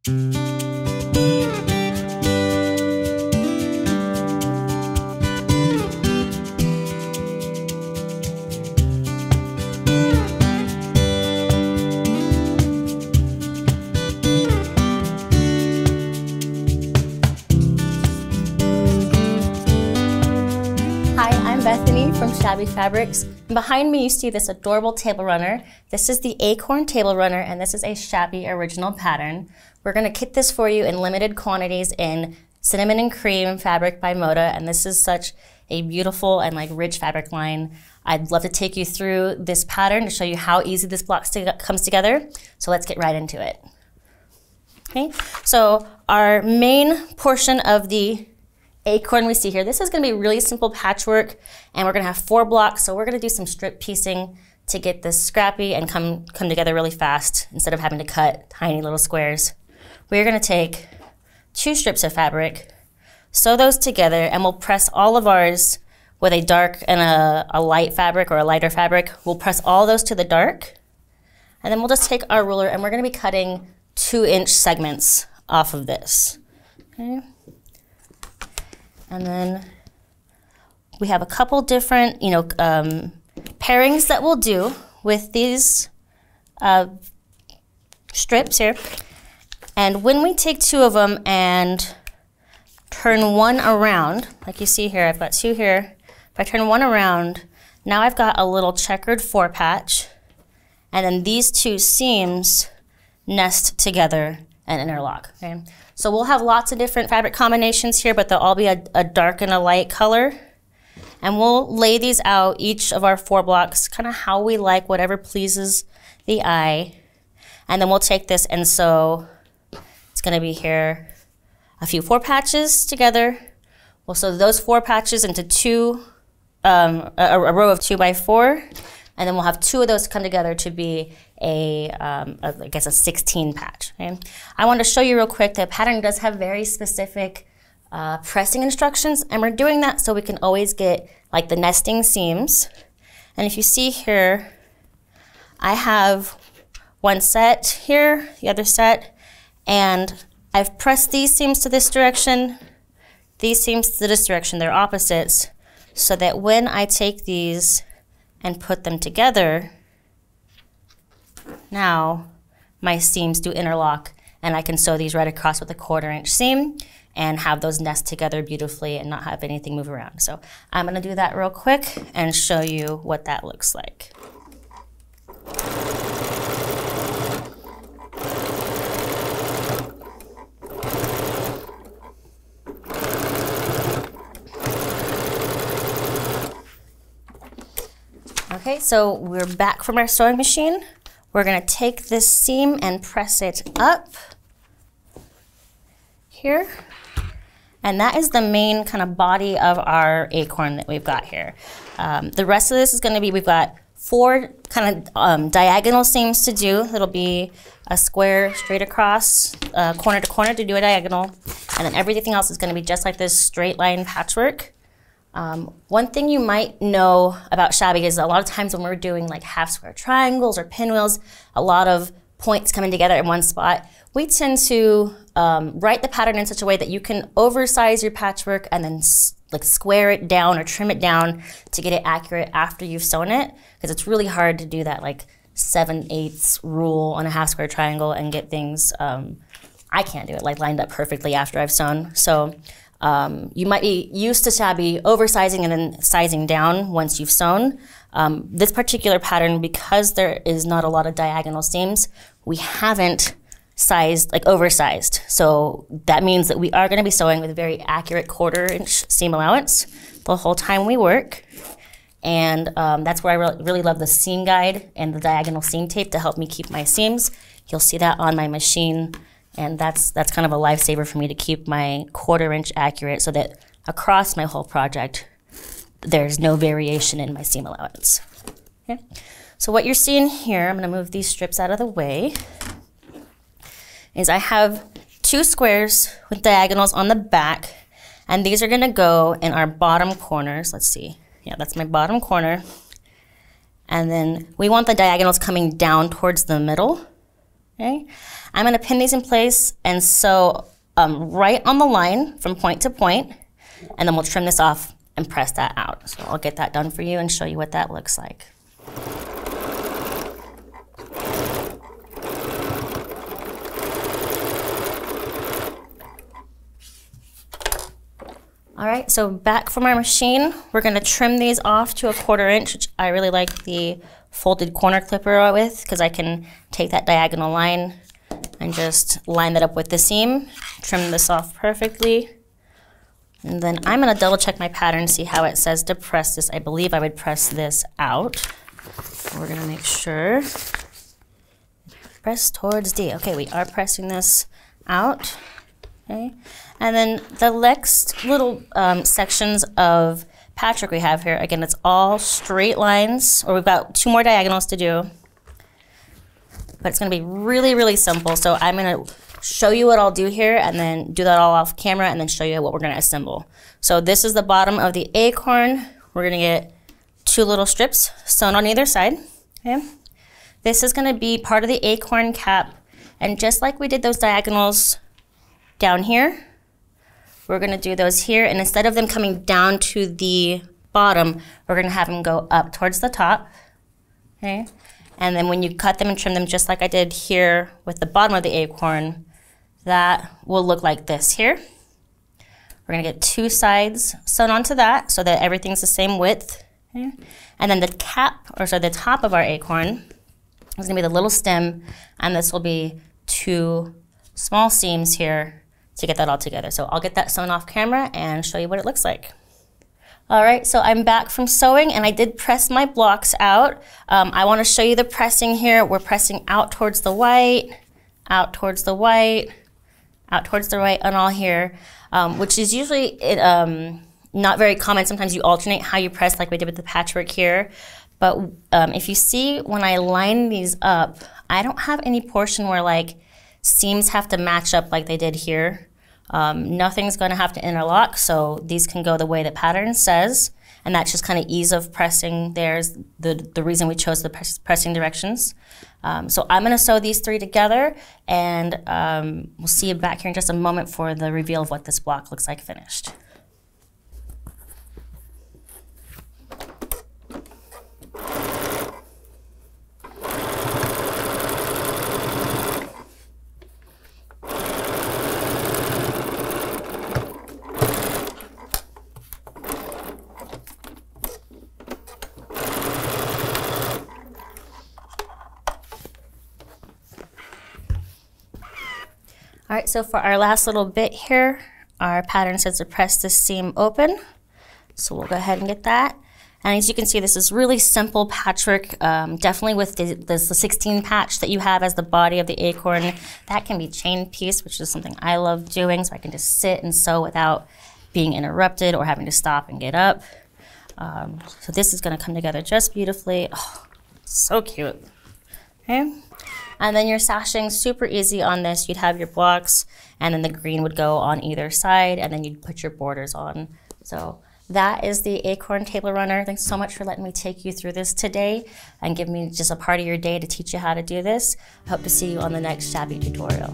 Bethany from Shabby Fabrics. And behind me you see this adorable table runner. This is the Acorn Table Runner and this is a Shabby original pattern. We're going to kit this for you in limited quantities in cinnamon and cream fabric by Moda, and this is such a beautiful and rich fabric line. I'd love to take you through this pattern to show you how easy this block comes together. So let's get right into it. Okay, so our main portion of the acorn we see here, this is going to be really simple patchwork, and we're going to have 4 blocks, so we're going to do some strip piecing to get this scrappy and come together really fast instead of having to cut tiny little squares. We're going to take 2 strips of fabric, sew those together, and we'll press all of ours with a dark and a light fabric or a lighter fabric. We'll press all those to the dark, and then we'll just take our ruler and we're going to be cutting 2-inch segments off of this. Okay. And then we have a couple different, pairings that we'll do with these strips here. And when we take 2 of them and turn one around, like you see here, I've got 2 here. If I turn one around, now I've got a little checkered 4 patch. And then these 2 seams nest together and interlock. Okay? So we'll have lots of different fabric combinations here, but they'll all be a dark and a light color. And we'll lay these out, each of our 4 blocks, kind of how we like, whatever pleases the eye. And then we'll take this and sew, it's going to be here, a few 4 patches together. We'll sew those 4 patches into a row of 2 by 4. And then we'll have 2 of those come together to be I guess a 16 patch. Okay? I want to show you real quick, the pattern does have very specific pressing instructions, and we're doing that so we can always get the nesting seams. And if you see here, I have one set here, the other set, and I've pressed these seams to this direction, these seams to this direction, they're opposites, so that when I take these and put them together, now my seams do interlock, and I can sew these right across with a 1/4-inch seam and have those nest together beautifully and not have anything move around. So I'm going to do that real quick and show you what that looks like. Okay, so we're back from our sewing machine. We're going to take this seam and press it up here. And that is the main kind of body of our acorn that we've got here. The rest of this is going to be, we've got 4 kind of diagonal seams to do. It'll be a square straight across, corner to corner to do a diagonal. And then everything else is going to be just like this straight line patchwork. One thing you might know about Shabby is a lot of times when we're doing half square triangles or pinwheels, a lot of points coming together in one spot, we tend to write the pattern in such a way that you can oversize your patchwork and then square it down or trim it down to get it accurate after you've sewn it, because it's really hard to do that 7/8 rule on a half square triangle and get things, I can't do it lined up perfectly after I've sewn. So you might be used to Shabby oversizing and then sizing down once you've sewn. This particular pattern, because there is not a lot of diagonal seams, we haven't oversized. So that means that we are going to be sewing with a very accurate 1/4-inch seam allowance the whole time we work. And that's where I really love the seam guide and the diagonal seam tape to help me keep my seams. You'll see that on my machine. And that's kind of a lifesaver for me to keep my 1/4-inch accurate so that across my whole project, there's no variation in my seam allowance. Okay. So what you're seeing here, I'm going to move these strips out of the way, is I have 2 squares with diagonals on the back, and these are going to go in our bottom corners. Let's see. Yeah, that's my bottom corner. And then we want the diagonals coming down towards the middle. okay? I'm gonna pin these in place and sew right on the line from point to point, and then we'll trim this off and press that out. So I'll get that done for you and show you what that looks like. All right, so back from our machine, we're gonna trim these off to 1/4 inch, which I really like the folded corner clipper with, because I can take that diagonal line and just line that up with the seam, trim this off perfectly. And then I'm gonna double check my pattern, see how it says to press this. I believe I would press this out. We're gonna make sure. Press towards D. Okay, we are pressing this out. Okay, and then the next little sections of patchwork we have here, again, it's all straight lines, or we've got 2 more diagonals to do, but it's gonna be really, really simple. So I'm gonna show you what I'll do here and then do that all off camera and then show you what we're gonna assemble. So this is the bottom of the acorn. We're gonna get 2 little strips sewn on either side, okay? This is gonna be part of the acorn cap, and just like we did those diagonals down here, we're gonna do those here, and instead of them coming down to the bottom, we're gonna have them go up towards the top, okay? And then when you cut them and trim them, just like I did here with the bottom of the acorn, that will look like this here. We're gonna get 2 sides sewn onto that so that everything's the same width, okay? And then the cap, or so the top of our acorn is gonna be the little stem, and this will be 2 small seams here to get that all together. So I'll get that sewn off camera and show you what it looks like. All right, so I'm back from sewing and I did press my blocks out. I wanna show you the pressing here. We're pressing out towards the white, out towards the white, out towards the right, and all here, which is usually not very common. Sometimes you alternate how you press like we did with the patchwork here. But if you see when I line these up, I don't have any portion where like seams have to match up like they did here. Nothing's gonna have to interlock, so these can go the way the pattern says, and that's just kind of ease of pressing. There's the reason we chose the pressing directions. So I'm gonna sew these 3 together, and we'll see you back here in just a moment for the reveal of what this block looks like finished. All right, so for our last little bit here, our pattern says to press this seam open. So we'll go ahead and get that. And as you can see, this is really simple patchwork, definitely with the 16 patch that you have as the body of the acorn. That can be chain piece, which is something I love doing, so I can just sit and sew without being interrupted or having to stop and get up. So this is gonna come together just beautifully. Oh, so cute, okay? And then your sashing, super easy on this. You'd have your blocks, and then the green would go on either side, and then you'd put your borders on. So that is the Acorn Table Runner. Thanks so much for letting me take you through this today and give me just a part of your day to teach you how to do this. I hope to see you on the next Shabby tutorial.